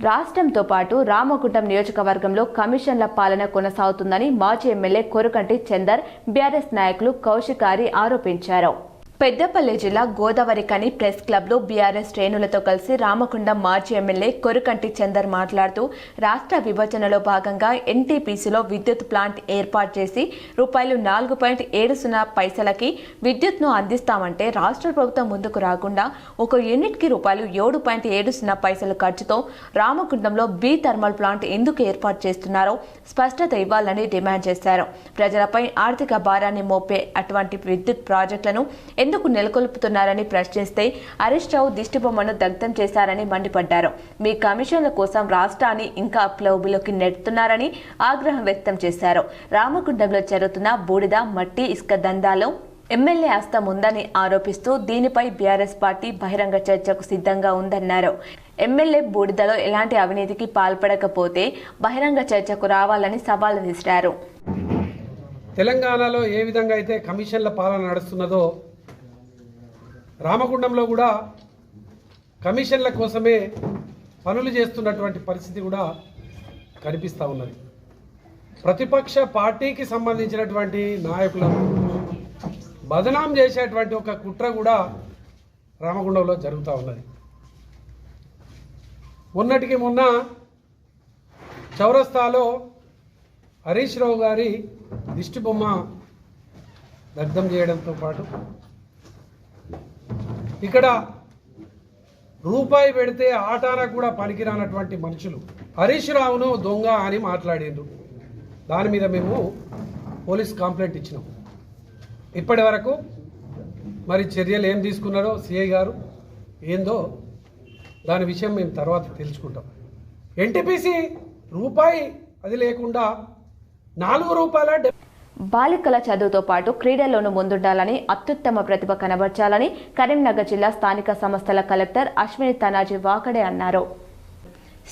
రాష్ట్రంతో పాటు రామగుండం నియోజకవర్గంలో కమిషన్ల పాలన కొనసాగుతుందని మాజీ ఎమ్మెల్యే కొరకంటి చందర్, బీఆర్ఎస్ నాయకులు కౌశికారి ఆరోపించారు. పెద్దపల్లి జిల్లా గోదావరికని ప్రెస్ క్లబ్లో బీఆర్ఎస్ శ్రేణులతో కలిసి రామగుండం మాజీ ఎమ్మెల్యే కొరకంటి చందర్ మాట్లాడుతూ, రాష్ట్ర విభజనలో భాగంగా ఎన్టీపీసీలో విద్యుత్ ప్లాంట్ ఏర్పాటు చేసి రూపాయలు 4.70 విద్యుత్ను అందిస్తామంటే రాష్ట్ర ప్రభుత్వం ముందుకు రాకుండా ఒక యూనిట్కి రూపాయలు 7.70 ఖర్చుతో రామగుండంలో బీ థర్మల్ ప్లాంట్ ఎందుకు ఏర్పాటు చేస్తున్నారో స్పష్టత ఇవ్వాలని డిమాండ్ చేశారు. ప్రజలపై ఆర్థిక భారాన్ని మోపే అటువంటి విద్యుత్ ప్రాజెక్టులను ఎందుకు నెలకొల్పుతున్నారని ప్రశ్నిస్తే హరీష్ రావు దిష్టిబొమ్మను దగ్ధం చేశారని మండిపడ్డారు. మీ కమిషన్ల కోసం రాష్ట్రాన్ని ఇంకా అప్లౌబిలోకి నెడుతున్నారని ఆగ్రహం వ్యక్తం చేశారు. రామగుండంలో జరుగుతున్న బూడిద, మట్టి, ఇసుక దందాలో ఎమ్మెల్యే హస్తం ఉందని ఆరోపిస్తూ దీనిపై బీఆర్ఎస్ పార్టీ బహిరంగ చర్చకు సిద్ధంగా ఉందన్నారు. ఎమ్మెల్యే బూడిదలో ఎలాంటి అవినీతికి పాల్పడకపోతే బహిరంగ చర్చకు రావాలని సవాల్ విసిరారు. తెలంగాణలో ఏ విధంగా అయితే కమిషన్ల పాలన నడుస్తున్నదో రామగుండంలో కూడా కమిషన్ల కోసమే పనులు చేస్తున్నటువంటి పరిస్థితి కూడా కనిపిస్తూ ఉన్నది. ప్రతిపక్ష పార్టీకి సంబంధించినటువంటి నాయకులను బదనాం చేసేటువంటి ఒక కుట్ర కూడా రామగుండంలో జరుగుతూ ఉన్నది. మొన్నటికి మొన్న చౌరస్తాలో హరీష్ రావు గారి దిష్టిబొమ్మ దగ్ధం చేయడంతో పాటు ఇక్కడ రూపాయి పెడితే ఆటాన కూడా పనికిరానటువంటి మనుషులు హరీష్ రావును దొంగ అని మాట్లాడిండ్రు. దాని మీద మేము పోలీస్ కంప్లైంట్ ఇచ్చినాం. ఇప్పటి వరకు మరి చర్యలు ఏం తీసుకున్నారో సిఐ గారు ఏందో దాని విషయం మేము తర్వాత తెలుసుకుంటాం. ఎన్టీపీసీ రూపాయి అది లేకుండా 4 రూపాయల. బాలికల చదువుతో పాటు క్రీడల్లోనూ ముందుండాలని, అత్యుత్తమ ప్రతిభ కనబర్చాలని కరీంనగర్ జిల్లా స్థానిక సంస్థల కలెక్టర్ అశ్విని తనాజీ వాకడే అన్నారు.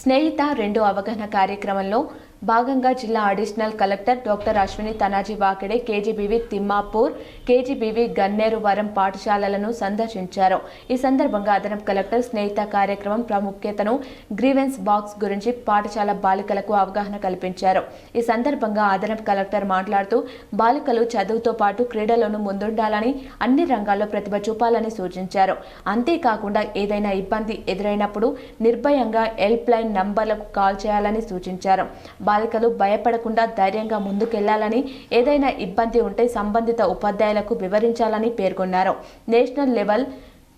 స్నేహిత 2 అవగాహన కార్యక్రమంలో భాగంగా జిల్లా additional collector doctor Ashwini Tanaji Wakade KGBV Thimmapur, KGBV Gannervaram పాఠశాలలను సందర్శించారు. ఈ సందర్భంగా అదనపు కలెక్టర్ స్నేహిత కార్యక్రమం ప్రాముఖ్యతను, గ్రీవెన్స్ బాక్స్ గురించి పాఠశాల బాలికలకు అవగాహన కల్పించారు. ఈ సందర్భంగా అదనపు కలెక్టర్ మాట్లాడుతూ, బాలికలు చదువుతో పాటు క్రీడలను ముందుండాలని, అన్ని రంగాల్లో ప్రతిభ చూపాలని సూచించారు. అంతేకాకుండా ఏదైనా ఇబ్బంది ఎదురైనప్పుడు నిర్భయంగా హెల్ప్ లైన్ నంబర్లకు కాల్ చేయాలని సూచించారు. బాలికలు భయపడకుండా ధైర్యంగా ముందుకెళ్లాలని, ఏదైనా ఇబ్బంది ఉంటే సంబంధిత ఉపాధ్యాయులకు వివరించాలని పేర్కొన్నారు. నేషనల్ లెవెల్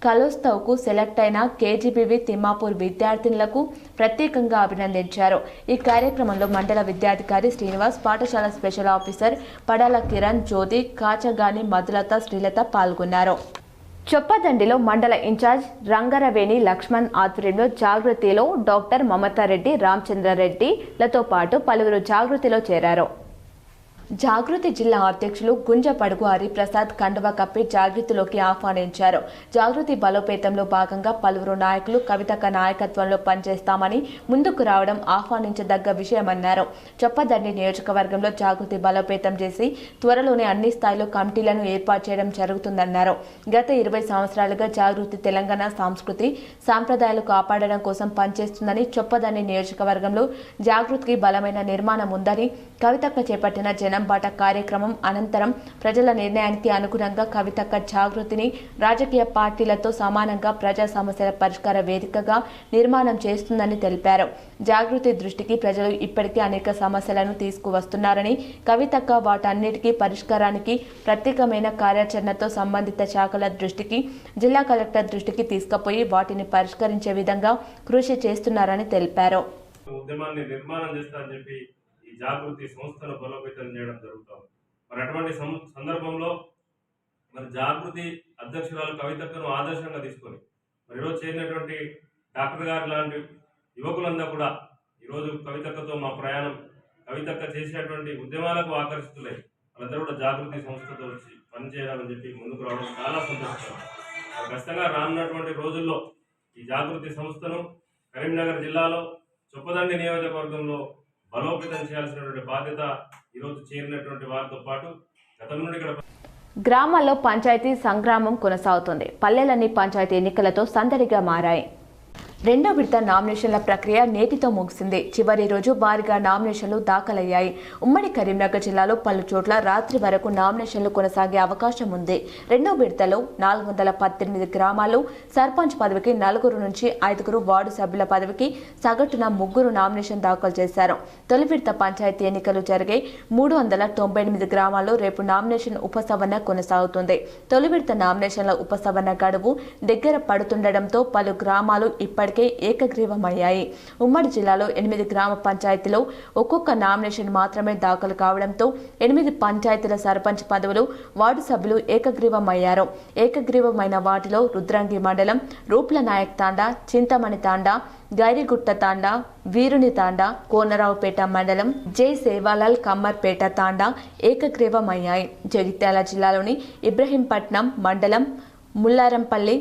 కలోత్సవ్కు సెలెక్ట్ అయిన కేజీబీవీ తిమ్మాపూర్ విద్యార్థినులకు ప్రత్యేకంగా అభినందించారు. ఈ కార్యక్రమంలో మండల విద్యాధికారి శ్రీనివాస్, పాఠశాల స్పెషల్ ఆఫీసర్ పడాల కిరణ్, జ్యోతి, కాచగాని, మధులత, శ్రీలత పాల్గొన్నారు. చొప్పదండిలో మండల ఇన్ఛార్జ్ రంగరవేణి లక్ష్మణ్ ఆధ్వర్యంలో జాగృతిలో డాక్టర్ మమతారెడ్డి, రామచంద్రారెడ్డిలతో పాటు పలువురు జాగృతిలో చేరారు. జాగృతి జిల్లా అధ్యక్షులు గుంజపడుగు హరిప్రసాద్ కండువా కప్పి జాగృతిలోకి ఆహ్వానించారు. జాగృతి బలోపేతంలో భాగంగా పలువురు నాయకులు కవితక్క నాయకత్వంలో పనిచేస్తామని ముందుకు రావడం ఆహ్వానించదగ్గ విషయమన్నారు. చొప్పదండి నియోజకవర్గంలో జాగృతి బలోపేతం చేసి త్వరలోనే అన్ని స్థాయిలో కమిటీలను ఏర్పాటు చేయడం జరుగుతుందన్నారు. గత 20 సంవత్సరాలుగా జాగృతి తెలంగాణ సంస్కృతి సాంప్రదాయాలు కాపాడడం కోసం పనిచేస్తుందని, చొప్పదండి నియోజకవర్గంలో జాగృతికి బలమైన నిర్మాణం ఉందని, కవితక్క చేపట్టిన జనం బాట కార్యక్రమం అనంతరం ప్రజల నిర్ణయానికి అనుగుణంగా కవితక్క జాగృతిని రాజకీయ పార్టీలతో సమానంగా ప్రజా సమస్యల పరిష్కార వేదికగా నిర్మాణం చేస్తుందని తెలిపారు. జాగృతి దృష్టికి ప్రజలు ఇప్పటికే అనేక సమస్యలను తీసుకువస్తున్నారని, కవితక్క వాటన్నిటికీ పరిష్కారానికి ప్రత్యేకమైన కార్యాచరణతో సంబంధిత శాఖల దృష్టికి, జిల్లా కలెక్టర్ దృష్టికి తీసుకుపోయి వాటిని పరిష్కరించే విధంగా కృషి చేస్తున్నారని తెలిపారు. ఉద్యమాన్ని నిర్మాణం చేస్తారని చెప్పి ఈ జాగృతి సంస్థను బలోపేతం చేయడం జరుగుతుంది. మరి అటువంటి సందర్భంలో మరి జాగృతి అధ్యక్షురాలు కవితక్కను ఆదర్శంగా తీసుకొని మరి ఈరోజు చేరినటువంటి డాక్టర్ గారు లాంటి యువకులందరూ కూడా ఈరోజు కవితక్కతో మా ప్రయాణం, కవితక్క చేసినటువంటి ఉద్యమాలకు ఆకర్షితులై వాళ్ళందరూ కూడా జాగృతి సంస్థతో వచ్చి పనిచేయాలని చెప్పి ముందుకు రావడం చాలా సంతోషకరం. ఖచ్చితంగా రానున్నటువంటి రోజుల్లో ఈ జాగృతి సంస్థను కరీంనగర్ జిల్లాలో చొప్పదండి నియోజకవర్గంలో బలోపేతం చేయాల్సినటువంటి బాధ్యత ఈరోజు చేరినటువంటి వారితో పాటు గతం నుండి ఇక్కడ గ్రామాల్లో పంచాయతీ సంగ్రామం కొనసాగుతుంది. పల్లెలన్నీ పంచాయతీ ఎన్నికలతో సందడిగా మారాయి. రెండో విడత నామినేషన్ల ప్రక్రియ నేటితో ముగిసింది. చివరి రోజు భారీగా నామినేషన్లు దాఖలయ్యాయి. ఉమ్మడి కరీంనగర్ జిల్లాలో పలు చోట్ల రాత్రి వరకు నామినేషన్లు కొనసాగే అవకాశం ఉంది. రెండో విడతలో 418 గ్రామాలు సర్పంచ్ పదవికి 4 నుంచి 5 వార్డు సభ్యుల పదవికి సగటున 3 నామినేషన్ దాఖలు చేశారు. తొలి విడత పంచాయతీ ఎన్నికలు జరిగే 398 గ్రామాల్లో రేపు నామినేషన్ ఉపసంహరణ కొనసాగుతుంది. తొలి విడత నామినేషన్ల ఉపసంహరణ గడువు దగ్గర పడుతుండటంతో పలు గ్రామాలు ఇప్పటికే ఏకగ్రీవమయ్యాయి. ఉమ్మడి జిల్లాలో 8 గ్రామ పంచాయతీలో ఒక్కొక్క నామినేషన్ మాత్రమే దాఖలు కావడంతో 8 పంచాయతీల సర్పంచ్ పదవులు, వార్డు సభ్యులు ఏకగ్రీవమయ్యారు. ఏకగ్రీవమైన వాటిలో రుద్రంగి మండలం రూప్ల నాయక్ తాండా, చింతమణి తాండా, గైరిగుట్ట తాండా, వీరుని తాండా, కోనరావుపేట మండలం జై సేవాలాల్ కమ్మర్పేట తాండా ఏకగ్రీవమయ్యాయి. జగిత్యాల జిల్లాలోని ఇబ్రహీంపట్నం మండలం, ముల్లారంపల్లి,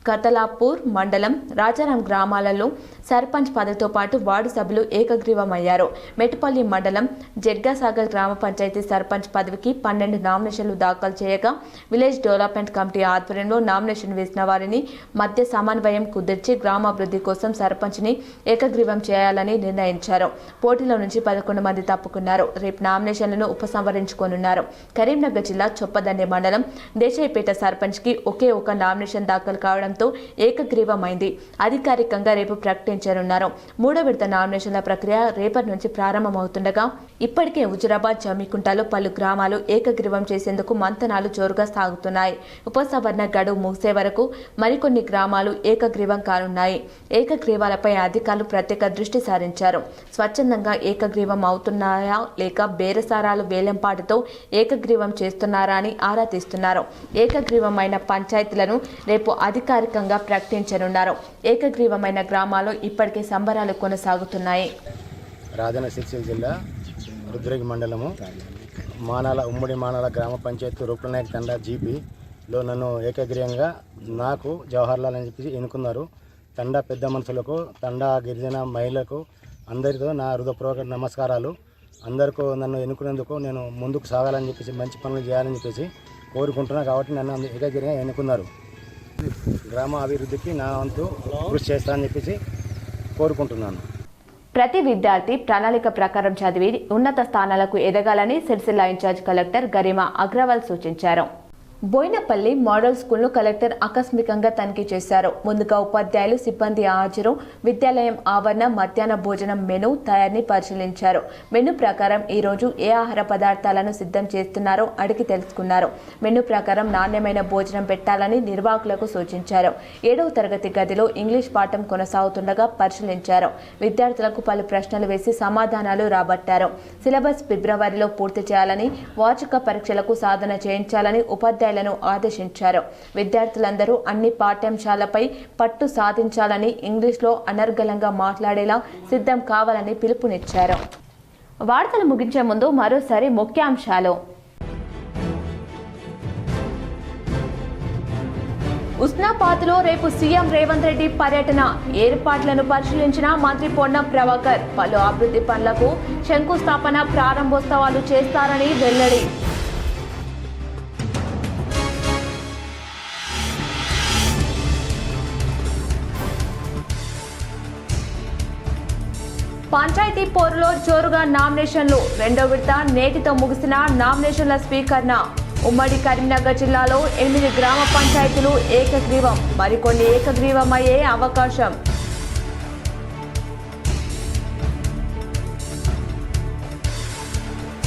కతలాపూర్ మండలం, రాజారాం గ్రామాలలో సర్పంచ్ పదవితో పాటు వార్డు సభ్యులు ఏకగ్రీవమయ్యారు. మెట్టుపల్లి మండలం జడ్గాసాగర్ గ్రామ పంచాయతీ సర్పంచ్ పదవికి 12 నామినేషన్లు దాఖలు చేయగా విలేజ్ డెవలప్మెంట్ కమిటీ ఆధ్వర్యంలో నామినేషన్ వేసిన వారిని మధ్య సమన్వయం కుదిర్చి గ్రామాభివృద్ధి కోసం సర్పంచ్ని ఏకగ్రీవం చేయాలని నిర్ణయించారు. పోటీలో నుంచి 11 మంది తప్పుకున్నారు. రేపు నామినేషన్లను ఉపసంహరించుకోనున్నారు. కరీంనగర్ జిల్లా చొప్పదండి మండలం దేశాయిపేట సర్పంచ్కి ఒకే ఒక నామినేషన్ దాఖలు కావడంతో ఏకగ్రీవమైంది. అధికారికంగా రేపు ప్రకటించనున్నారు. మూడో విడత నామినేషన్ల ప్రక్రియ రేపటి నుంచి ప్రారంభమవుతుండగా ఇప్పటికే హుజురాబాద్, జమ్మికుంటలో పలు గ్రామాలు ఏకగ్రీవం చేసేందుకు మంతనాలు జోరుగా సాగుతున్నాయి. ఉపసంహరణ గడువు ముగిసే వరకు మరికొన్ని గ్రామాలు ఏకగ్రీవం కానున్నాయి. ఏకగ్రీవాలపై అధికారులు ప్రత్యేక దృష్టి సారించారు. స్వచ్ఛందంగా ఏకగ్రీవం అవుతున్నాయా లేక బేరసారాలు వేలంపాటుతో ఏకగ్రీవం చేస్తున్నారా అని ఆరా తీస్తున్నారు. ఏకగ్రీవమైన పంచాయతీలను రేపు అధికారికంగా ప్రకటించనున్నారు. ఏకగ్రీవమైన గ్రామాల్లో ఇప్పటికే సంబరాలు కొనసాగుతున్నాయి. రాజన్న సిరిసిల్ల జిల్లా రుద్రగి మండలము ఉమ్మడి మానాల గ్రామ పంచాయతీ రూపనాయక్ తండా జీపీలో నన్ను ఏకగ్రీవంగా నాకు జవహర్లాల్ అని చెప్పి ఎన్నుకున్నారు. తండా పెద్ద మనుషులకు, తండా గిరిజన మహిళలకు అందరితో నా హృదయపూర్వక నమస్కారాలు. అందరికీ నన్ను ఎన్నుకునేందుకు నేను ముందుకు సాగాలని చెప్పేసి, మంచి పనులు చేయాలని చెప్పేసి కోరుకుంటున్నాను. కాబట్టి నన్ను ఏకగ్రీవంగా ఎన్నుకున్నారు. గ్రామ అభివృద్ధికి నా వంతు కృషి చేస్తానని చెప్పేసి కోరుకుంటున్నాను. ప్రతి విద్యార్థి ప్రణాళిక ప్రకారం చదివి ఉన్నత స్థానాలకు ఎదగాలని సిరిసిల్ల ఇన్ఛార్జ్ కలెక్టర్ గరిమా అగ్రవాల్ సూచించారు. బోయినపల్లి మోడల్ స్కూల్ను కలెక్టర్ ఆకస్మికంగా తనిఖీ చేశారు. ముందుగా ఉపాధ్యాయులు, సిబ్బంది హాజరు, విద్యాలయం ఆవరణ, మధ్యాహ్న భోజనం మెనూ తయారీని పరిశీలించారు. మెనూ ప్రకారం ఈ రోజు ఏ ఆహార పదార్థాలను సిద్ధం చేస్తున్నారో అడిగి తెలుసుకున్నారు. మెనూ ప్రకారం నాణ్యమైన భోజనం పెట్టాలని నిర్వాహకులకు సూచించారు. 7వ తరగతి గదిలో ఇంగ్లీష్ పాఠం కొనసాగుతుండగా పరిశీలించారు. విద్యార్థులకు పలు ప్రశ్నలు వేసి సమాధానాలు రాబట్టారు. సిలబస్ ఫిబ్రవరిలో పూర్తి చేయాలని, వార్షిక పరీక్షలకు సాధన చేయించాలని ఉపాధ్యాయులను ఆదేశించారు. విద్యార్థులందరూ అన్ని పాఠ్యాంశాలపై పట్టు సాధించాలని, ఇంగ్లీష్లో అనర్గళంగా మాట్లాడేలా సిద్ధం కావాలని పిలుపునిచ్చారు. వార్తలు ముగించే ముందు మరోసారి ముఖ్యాంశాలు. ఉస్నాబాద్లో రేపు సీఎం రేవంత్ రెడ్డి పర్యటన, ఏర్పాట్లను పరిశీలించిన మంత్రి పొన్నం ప్రభాకర్. పలు అభివృద్ధి పనులకు శంకుస్థాపన, ప్రారంభోత్సవాలు చేస్తారని వెల్లడి. పంచాయతీ పోరులో జోరుగా నామినేషన్లు, 2వ విడత నేటితో ముగిసిన నామినేషన్ల స్వీకరణ. ఉమ్మడి కరీంనగర్ జిల్లాలో 8 గ్రామ పంచాయతీలు ఏకగ్రీవం, మరికొన్ని ఏకగ్రీవమయ్యే అవకాశం.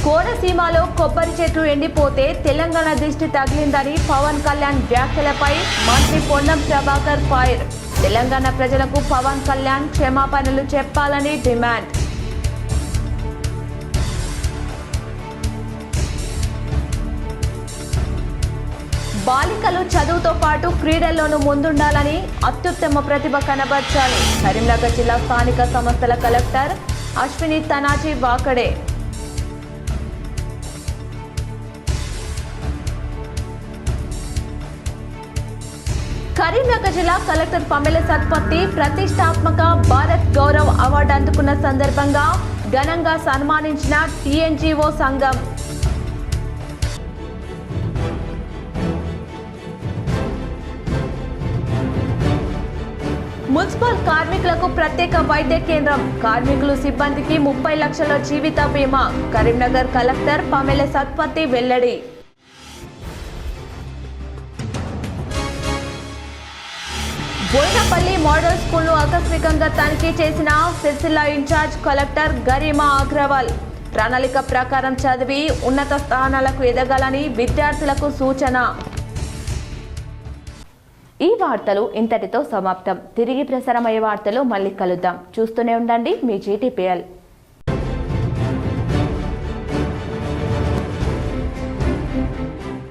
కోనసీమలో కొబ్బరి చెట్లు ఎండిపోతే తెలంగాణ దిష్టి తగిలిందని పవన్ కళ్యాణ్ వ్యాఖ్యలపై మంత్రి పొన్నం ప్రభాకర్ ఫైర్. తెలంగాణ ప్రజలకు పవన్ కళ్యాణ్ క్షమాపణలు చెప్పాలని డిమాండ్. బాలికలు చదువుతో పాటు క్రీడల్లోనూ ముందుండాలని, అత్యుత్తమ ప్రతిభ కనబర్చాలి. కరీంనగర్ జిల్లా స్థానిక సంస్థల కలెక్టర్ అశ్విని తనాజీ వాకడే. కరీంనగర్ జిల్లా కలెక్టర్ పమెల సత్పతి ప్రతిష్టాత్మక భారత్ గౌరవ్ అవార్డు అందుకున్న సందర్భంగా ఘనంగా సన్మానించిన టీఎన్జీఓ సంఘం. మున్సిపల్ కార్మికులకు ప్రత్యేక వైద్య కేంద్రం, కార్మికులు సిబ్బందికి 30 లక్షల జీవిత బీమా. కరీంనగర్ కలెక్టర్ పమెల సత్పతి వెల్లడి. బోయినపల్లి మోడల్ స్కూల్ను ఆకస్మికంగా తనిఖీ చేసిన సిరిసిల్ల ఇన్ఛార్జ్ కలెక్టర్ గరిమా అగ్రవాల్. ప్రణాళిక ప్రకారం చదివి ఉన్నత స్థానాలకు ఎదగాలని విద్యార్థులకు సూచన. ఈ వార్తలు ఇంతటితో సమాప్తం. తిరిగి ప్రసారమయ్యే వార్తలు మళ్ళీ కలుద్దాం. చూస్తూనే ఉండండి మీ GTPL.